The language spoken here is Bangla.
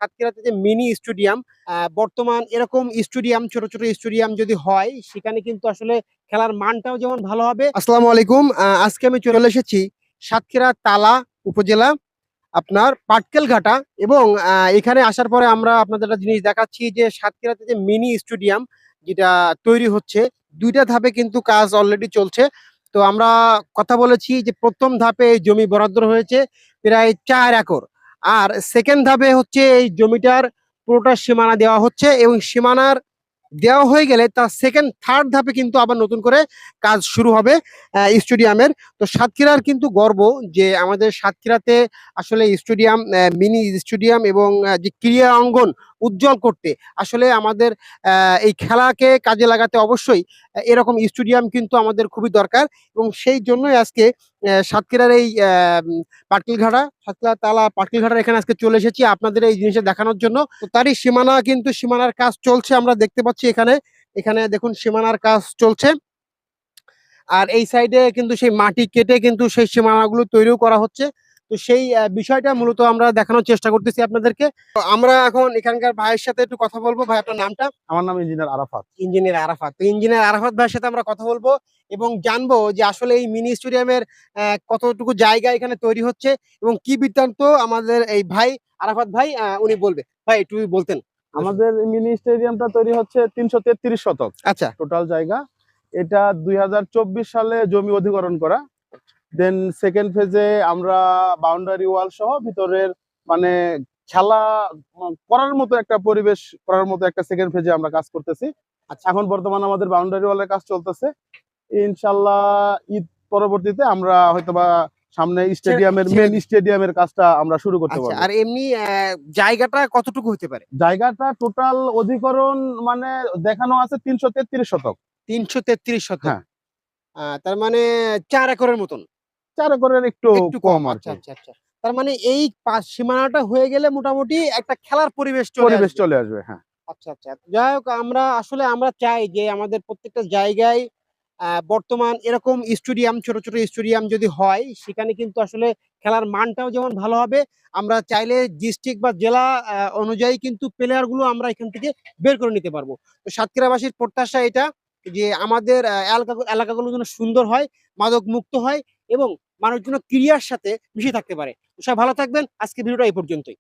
সাতক্ষীরাতে যে মিনি স্টেডিয়াম, বর্তমান এরকম স্টেডিয়াম, ছোট ছোট স্টেডিয়াম যদি হয় সেখানে কিন্তু আসলে খেলার মানটাও যেমন ভালো হবে। আসসালামু আলাইকুম, আজকে আমি চলে এসেছি সাতক্ষীরা তালা উপজেলা, আপনার পাটকেল ঘাটা। এবং এখানে আসার পরে আমরা আপনাদের একটা জিনিস দেখাচ্ছি যে সাতক্ষীরাতে যে মিনি স্টেডিয়াম যেটা তৈরি হচ্ছে, দুইটা ধাপে কিন্তু কাজ অলরেডি চলছে। তো আমরা কথা বলেছি যে প্রথম ধাপে এই জমি বরাদ্দ হয়েছে প্রায় 4 একর, আর সেকেন্ড ধাপে হচ্ছে এই জমিটার পুরোটা সীমানা দেওয়া হচ্ছে, এবং সীমানার দেওয়া হয়ে গেলে তার সেকেন্ড থার্ড ধাপে কিন্তু আবার নতুন করে কাজ শুরু হবে স্টেডিয়ামের। তো সাতক্ষীরার কিন্তু গর্ব যে আমাদের সাতক্ষীরাতে আসলে স্টেডিয়াম, মিনি স্টেডিয়াম এবং যে ক্রীড়া অঙ্গন উজ্জ্বল করতে আসলে আমাদের এই খেলাকে কাজে লাগাতে অবশ্যই এরকম স্টেডিয়াম কিন্তু আমাদের খুবই দরকার। এবং সেই জন্যই আজকে সাতক্ষীরার এই পাটকেলঘাটা, সাতক্ষীরা তালা পাটকেলঘাটার এখানে আজকে চলে এসেছি আপনাদের এই জিনিসটা দেখানোর জন্য। তো তারই সীমানা কিন্তু সীমানার কাজ চলছে, আমরা দেখতে পাচ্ছি এখানে। এখানে দেখুন সীমানার কাজ চলছে, আর এই সাইডে কিন্তু সেই মাটি কেটে কিন্তু সেই সীমানাগুলো তৈরিও করা হচ্ছে। তো সেই বিষয়টা মূলত আমরা দেখানোর চেষ্টা করতেছি আপনাদেরকে। তো আমরা এখন এখানকার ভাইয়ের সাথে একটু কথা বলবো। ভাই, আপনার নামটা? আমার নাম ইঞ্জিনিয়ার আরাফাত। ইঞ্জিনিয়ার আরাফাত। তো ইঞ্জিনিয়ার আরাফাত ভাইয়ের সাথে আমরা কথা বলবো এবং জানবো যে আসলে এই মিনি স্টেডিয়ামের কতটুকু জায়গা এখানে তৈরি হচ্ছে এবং কি বৃত্তান্ত আমাদের এই ভাই আরাফাত ভাই উনি বলবে। ভাই, একটু বলতেন। আমাদের মিনি স্টেডিয়ামটা তৈরি হচ্ছে 333 শতক আচ্ছা, টোটাল জায়গা। এটা 2024 সালে জমি অধিগ্রহণ করা। দেন সেকেন্ড ফেজে আমরা বাউন্ডারি ওয়াল সহ ভিতরের মানে খেলা করার মতো একটা পরিবেশ করার মতো একটা সেকেন্ড ফেজে আমরা কাজ করতেছি। আচ্ছা। এখন বর্তমানে আমাদের বাউন্ডারি ওয়ালের কাজ চলতেছে। ইনশাল্লাহ ঈদ পরবর্তীতে আমরা হয়তোবা সামনে স্টেডিয়ামের মেন স্টেডিয়ামের কাজটা আমরা শুরু করতে আচ্ছা, পারবো। আর এমনি জায়গাটা কতটুকু হতে পারে? জায়গাটা টোটাল অধিকরণ মানে দেখানো আছে 333 শতক। 333 শতক। হ্যাঁ, তার মানে 4 একরের মতন। 4 একরের একটু একটু কম কম। আর আচ্ছা, কি। আচ্ছা, আচ্ছা। তার মানে এই সীমানাটা হয়ে গেলে মোটামুটি একটা খেলার পরিবেশ চলে পরিবেশ আসবে। চলে আসবে। হ্যাঁ, আচ্ছা, আচ্ছা। যাই হোক, আমরা চাই যে আমাদের প্রত্যেকটা জায়গায় বর্তমান এরকম স্টেডিয়াম, ছোট ছোট স্টেডিয়াম যদি হয় সেখানে কিন্তু আসলে খেলার মানটাও যেমন ভালো হবে। আমরা চাইলে ডিস্ট্রিক্ট বা জেলা অনুযায়ী কিন্তু প্লেয়ার গুলো আমরা এখান থেকে বের করে নিতে পারবো। তো সাতক্ষীরাবাসীর প্রত্যাশা এটা যে আমাদের এলাকাগুলো যেন সুন্দর হয়, মাদক মুক্ত হয় এবং মানুষ যেন ক্রীড়ার সাথে মিশে থাকতে পারে। তো সবাই ভালো থাকবেন। আজকে ভিডিওটা এই পর্যন্তই।